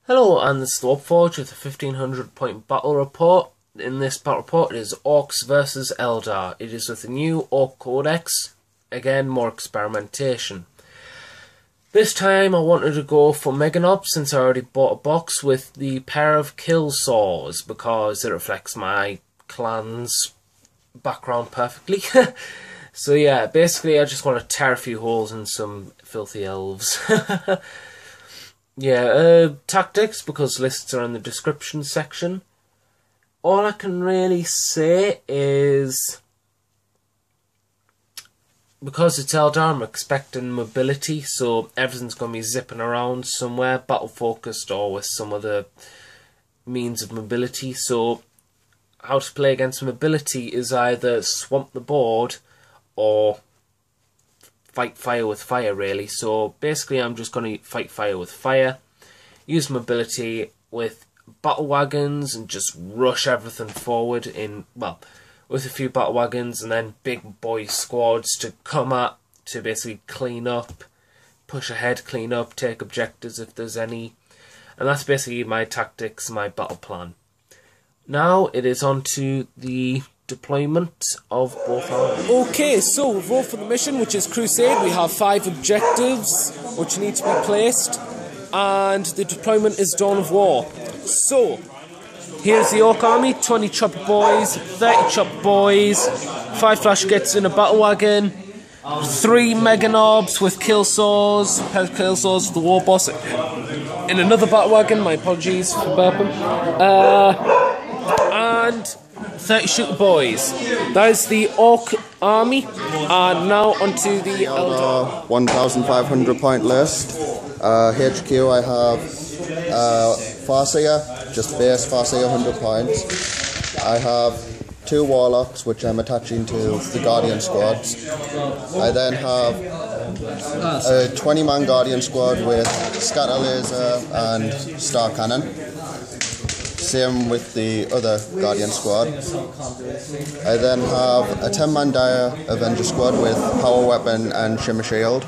Hello, and this is the Warforged with a 1500 point battle report. In this battle report it is Orks versus Eldar. It is with the new Ork Codex. Again, more experimentation. This time I wanted to go for Meganobz since I already bought a box with the pair of kill saws because it reflects my clan's background perfectly. So yeah, basically I just want to tear a few holes in some filthy elves. Yeah, tactics, because lists are in the description section. All I can really say is, because it's Eldar, I'm expecting mobility, so everything's going to be zipping around somewhere, battle focused or with some other means of mobility. So how to play against mobility is either swamp the board or fight fire with fire, really. So basically I'm just going to fight fire with fire, use mobility with battle wagons and just rush everything forward in, well, with a few battle wagons and then big boy squads to come at, to basically clean up, push ahead, clean up, take objectives if there's any. And that's basically my tactics, my battle plan. Now it is on to the deployment of both armies. Okay, so we've rolled for the mission, which is Crusade. We have 5 objectives which need to be placed, and the deployment is Dawn of War. So here's the Ork army: 20 Chopper Boys, 30 Chopper Boys, 5 Flash Gitz in a battle wagon, 3 Meganobz with kill saws, kill saws for the Warboss in another battle wagon. My apologies for burping. And 30 Shooter Boys. That is the Ork army. And now onto the Eldar. 1,500 point list. HQ I have Farseer, just base Farseer 100 points. I have 2 warlocks which I'm attaching to the Guardian squads. I then have a 20-man Guardian squad with scatter laser and starcannon. Same with the other Guardian squad. I then have a 10-man dire Avenger squad with power weapon and shimmer shield.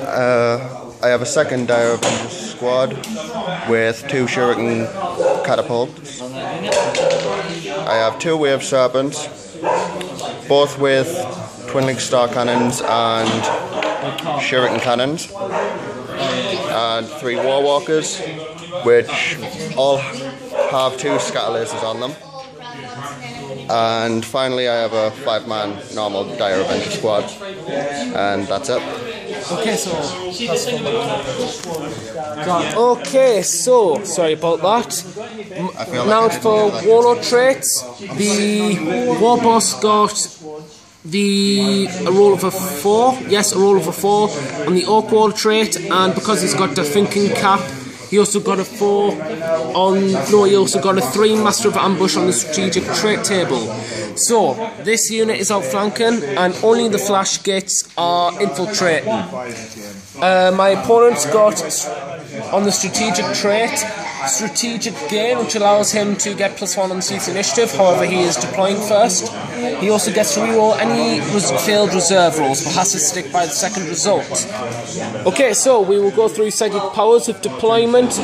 I have a second dire Avenger squad with 2 shuriken catapults. I have 2 wave serpents, both with twin-link star cannons and shuriken cannons, and 3 warwalkers, which all have 2 scatter lasers on them. And finally I have a 5-man normal dire Avenger squad, and that's it. Okay, so sorry about that. Now for Warlord traits, the Warboss got a roll of a 4. Yes, a roll of a 4 on the Ork Warlord trait, and because he's got the Finkin Kap, he also got a 4 on, no, he also got a 3 Master of Ambush on the strategic trait table. So, this unit is outflanking, and only the Flash Gitz are infiltrating. My opponent's got, on the strategic trait, strategic gain, which allows him to get +1 on Sea's initiative, however he is deploying first. He also gets to reroll any failed reserve rolls, but has to stick by the second result. Okay, so we will go through psychic powers with deployment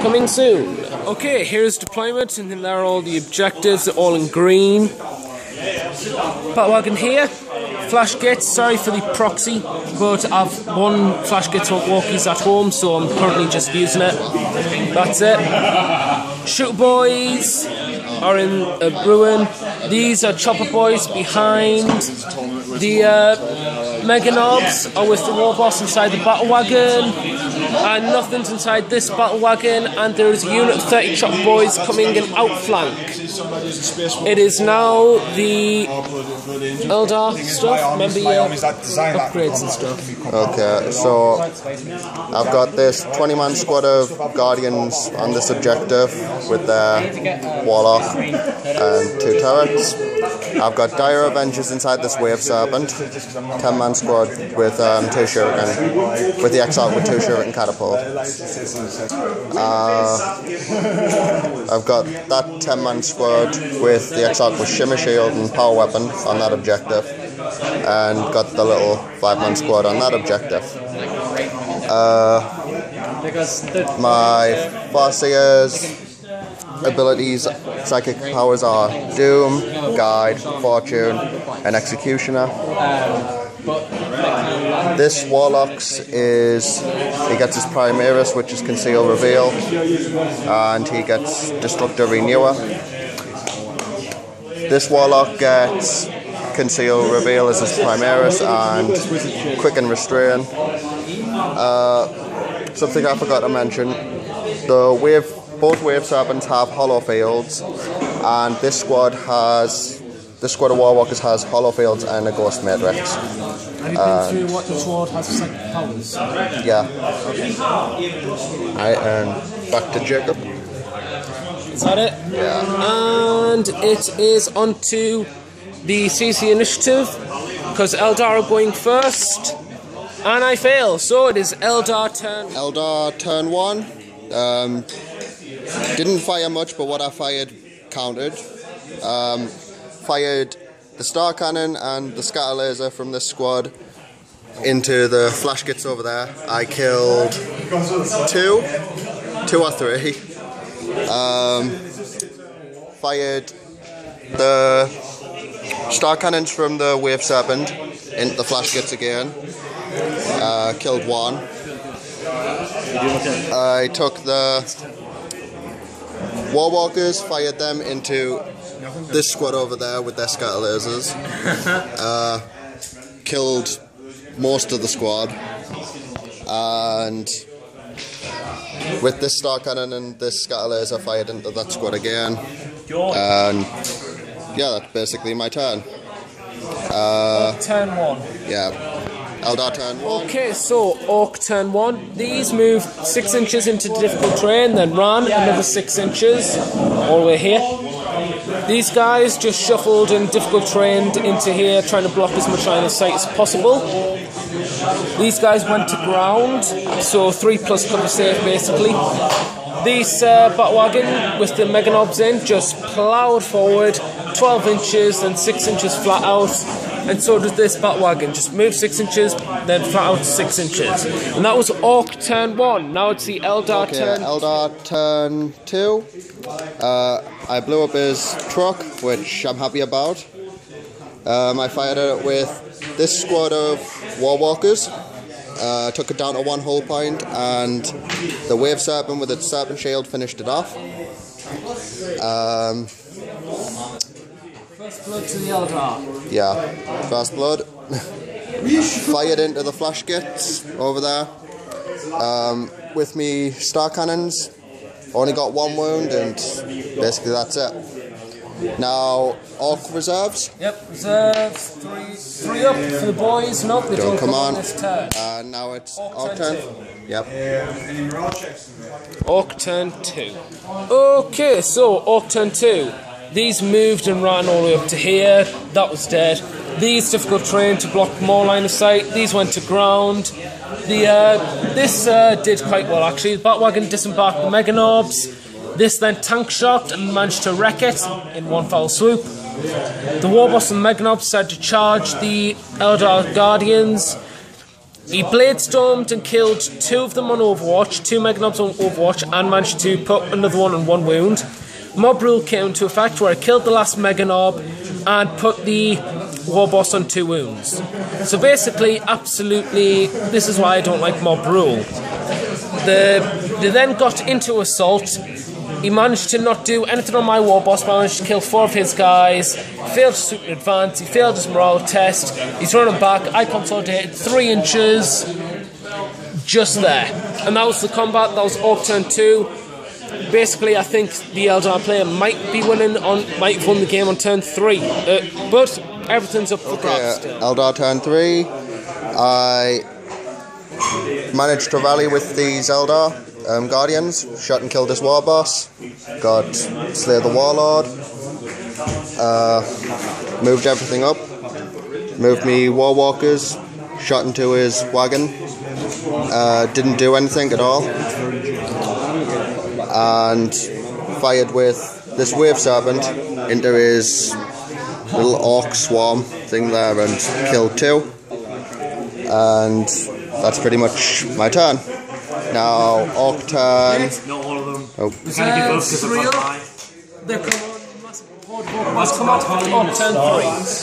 coming soon. Okay, here's deployment, and then there are all the objectives, they're all in green. Battlewagon here. Flash Gitz, sorry for the proxy, but I've 1 Flash Gitz walkies at home, so I'm currently just using it. That's it. Shooter Boys are in a ruin. These are Chopper Boys behind. The Meganobz are with the Warboss inside the battle wagon, and nothing's inside this battle wagon, and there is a unit of 30 Chopper Boys coming in outflank. It is now the Eldar stuff. Remember your upgrades and stuff. Okay, so I've got this 20-man squad of Guardians on this objective with their Warlock and 2 turrets. I've got dire Avengers inside this Wave Serpent, 10-man squad with 2 shuriken, with the exarch with 2 shuriken catapult. I've got that 10-man squad with the exarch with shimmer shield and power weapon on that objective, and got the little 5-man squad on that objective. My Farseer's abilities, psychic powers are Doom, Guide, Fortune, and Executioner. This Warlocks is, he gets his Primaris, which is Conceal Reveal, and he gets Destructor Renewer. This Warlock gets Conceal Reveal as his Primaris and Quicken Restrain. Something I forgot to mention, both Wave Serpents have Hollow Fields, and this squad of Warwalkers has Hollow Fields and a Ghost Matrix. Have you been through what each ward has for psychic powers? Yeah. And back to Jacob. Is that it? Yeah. And it is onto the CC initiative, because Eldar are going first, and I fail, so it is Eldar turn. Eldar turn 1. Didn't fire much, but what I fired counted. Fired the starcannon and the scatter laser from this squad into the flash Gitz over there. I killed 2 or 3. Fired the starcannons from the Wave Serpent into the flash Gitz again. Killed 1. I took the Warwalkers, fired them into this squad over there with their scatter lasers. Killed most of the squad, and with this starcannon and this scatter laser, fired into that squad again. And yeah, that's basically my turn. Turn 1. Yeah. Eldar turn 1. Okay, so Orc turn 1. These moved 6 inches into difficult terrain, then ran another 6 inches all the way here. These guys just shuffled and difficult terrain into here, trying to block as much line of sight as possible. These guys went to ground, so 3+ cover safe basically. These Battlewagon with the Meganobz in just ploughed forward 12 inches, then 6 inches flat out. And so does this Battlewagon, just move 6 inches, then flat out 6 inches. And that was Orc turn 1. Now it's the Eldar turn. Eldar turn 2. I blew up his truck, which I'm happy about. I fired it with this squad of Warwalkers. Took it down to 1 hull point, and the Wave Serpent with its Serpent Shield finished it off. First blood to the Eldar. Yeah, first blood. Fired into the flash Gitz over there. With me starcannons. Only got 1 wound, and basically that's it. Now, Ork reserves. Yep, reserves. 3 up for the boys. Nope, they don't come on this turn. Now it's Ork turn. Yep. Orc turn 2. Okay, so Orc turn 2. These moved and ran all the way up to here. That was dead. These difficult terrain to block more line of sight. These went to ground. This did quite well actually. The Battlewagon disembarked the Meganobz. This then tank shocked and managed to wreck it in 1 foul swoop. The Warboss and Meganobz decided to charge the Eldar Guardians. He blade stormed and killed 2 of them on Overwatch, 2 Meganobz on Overwatch, and managed to put another one on 1 wound. Mob rule came into effect where I killed the last Meganob and put the Warboss on 2 wounds. So basically, absolutely, this is why I don't like mob rule. They then got into assault. He managed to not do anything on my Warboss, but managed to kill 4 of his guys. Failed to super advance, he failed his morale test. He's running back, I consolidated 3 inches, just there. And that was the combat, that was Orc turn 2. Basically, I think the Eldar player might have won the game on turn 3, but everything's up for grabs still. Eldar turn 3. I managed to rally with these Eldar Guardians, shot and killed his Warboss, got Slay the Warlord, moved everything up, moved me Warwalkers, shot into his wagon, didn't do anything at all, and fired with this Wave Serpent into his little Orc swarm thing there and killed 2, and that's pretty much my turn. Now, Orc turn. Not all of them. Oh. They must come out on turn 3.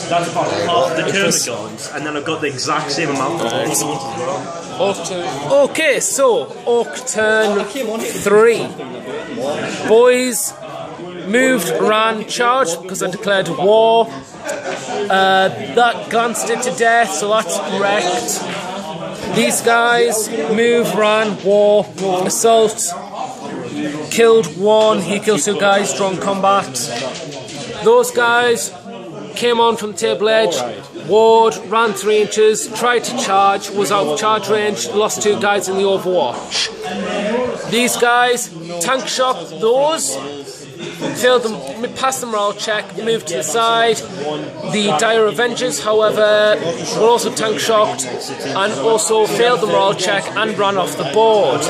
That's part of the Termagants, and then I've got the exact same amount of Orcs as well. Okay, so Orc turn 3. Boys moved, ran, charged because I declared war. That glanced it to death, so that's wrecked. These guys move, ran, war, assault. Killed 1, he killed 2 guys, drawn combat. Those guys came on from the table edge, ward, ran 3 inches, tried to charge, was out of charge range, lost 2 guys in the overwatch. These guys tank shocked those, failed them, passed the morale check, moved to the side. The dire avengers, however, were also tank shocked and also failed the morale check and ran off the board.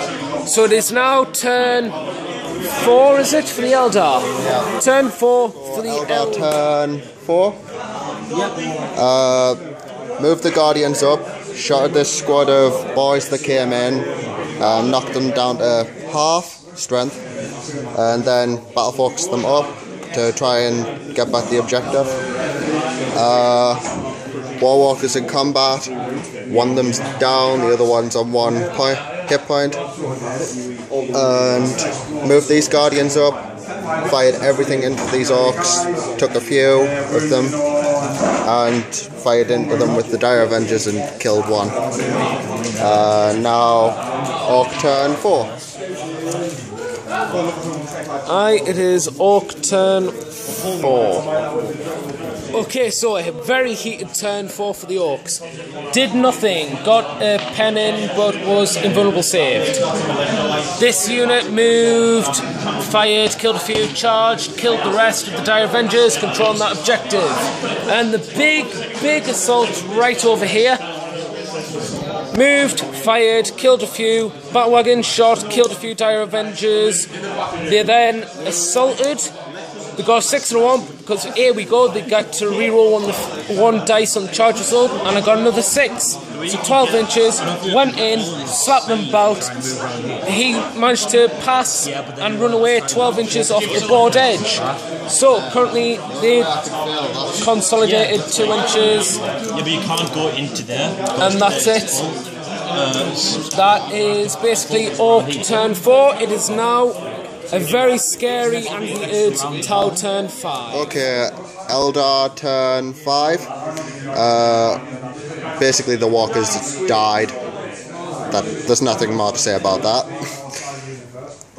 So it is now turn 4, is it, for the Eldar? Yeah. Turn 4 for the Eldar. Turn 4. Yep. Moved the Guardians up, shot at this squad of boys that came in, knocked them down to half strength, and then battle-focused them up to try and get back the objective. Warwalkers in combat, one of them's down, the other one's on 1 hit point, and moved these Guardians up, fired everything into these Orks, took a few of them, and fired into them with the dire avengers and killed 1. Now, Orc turn 4. It is Orc turn 4. Okay, so a very heated turn 4 for the Orcs. Did nothing, got a pen in, but was invulnerable saved. This unit moved, fired, killed a few, charged, killed the rest of the dire avengers, controlling that objective. And the big assault right over here. Moved, fired, killed a few, Battlewagon shot, killed a few dire avengers. They then assaulted. They got 6 in a 1 because here we go. They got to reroll one dice on the charge result, and I got another 6. So 12 inches, went in, slapped them about. He managed to pass and run away 12 inches off the board edge. So currently they consolidated 2 inches. Yeah, but you can't go into there. And that's it. That is basically Orc turn 4. It is now a very scary and heated Tau turn 5. Okay, Eldar turn 5. Basically the walkers died. There's nothing more to say about that.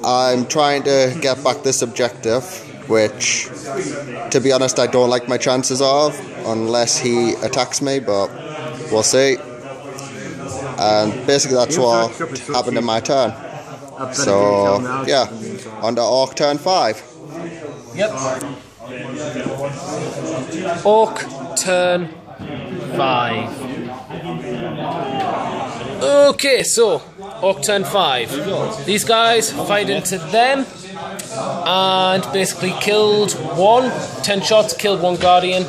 I'm trying to get back this objective, which, to be honest, I don't like my chances of, unless he attacks me, but we'll see. And basically that's what happened in my turn. So, yeah, on to Orc turn 5. Yep. Orc turn 5. Okay, so, Orc turn 5. These guys fired into them and basically killed 1. 10 shots, killed 1 Guardian.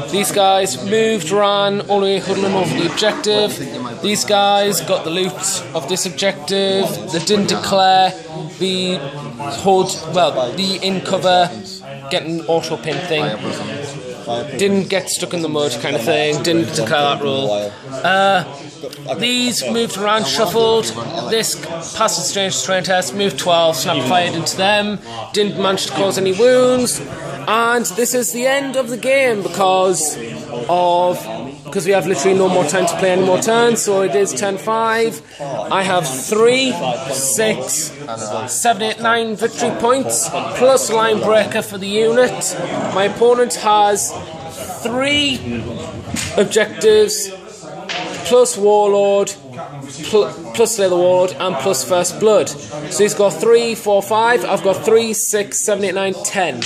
These guys moved, ran, only huddling over the objective. These guys got the loot of this objective. They didn't declare the in cover, getting auto pin thing. Didn't get stuck in the mud kind of thing. Didn't declare that rule. These moved around, shuffled. This passed the strange terrain test, moved 12, snap fired into them. Didn't manage to cause any wounds. And this is the end of the game because we have literally no more time to play any more turns. So it is turn 5. I have 3, 6, 7, 8, 9 victory points plus line breaker for the unit. My opponent has 3 objectives plus Warlord, plus Slay the Warlord, and plus First Blood. So he's got 3, 4, 5. I've got 3, 6, 7, 8, 9, 10.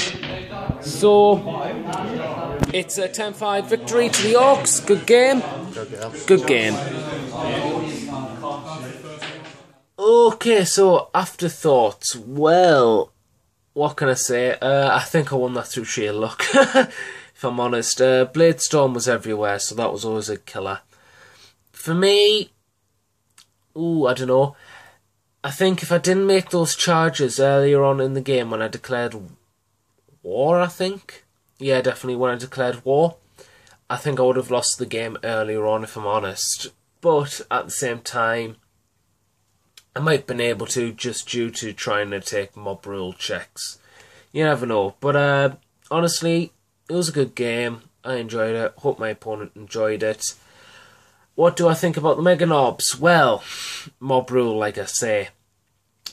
So it's a 10-5 victory to the Orcs. Good game. Good game. Okay, so afterthoughts. Well, what can I say? I think I won that through sheer luck. If I'm honest. Bladestorm was everywhere, so that was always a killer. For me, I don't know. I think if I didn't make those charges earlier on in the game when I declared war, I think. Yeah, definitely when I declared war. I think I would have lost the game earlier on, if I'm honest. But at the same time, I might have been able to just due to trying to take mob rule checks. You never know. But honestly, it was a good game. I enjoyed it. Hope my opponent enjoyed it. What do I think about the Meganobz? Well, mob rule, like I say.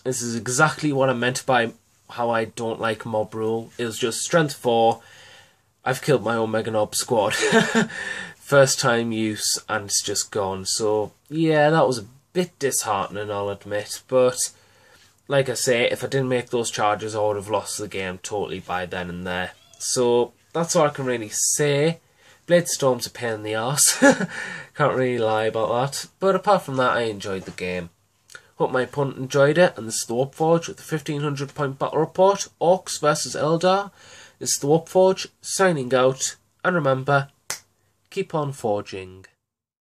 This is exactly what I meant by how I don't like mob rule. It was just strength 4. I've killed my own Meganobz squad. First time use, and it's just gone. So, yeah, that was a bit disheartening, I'll admit. But, like I say, if I didn't make those charges, I would have lost the game totally by then and there. So, that's all I can really say. Bladestorm's a pain in the arse. Can't really lie about that. But apart from that, I enjoyed the game. Hope my opponent enjoyed it. And this is the Warforge with the 1500 point battle report. Orks versus Eldar. This is the Warforge signing out. And remember, keep on forging.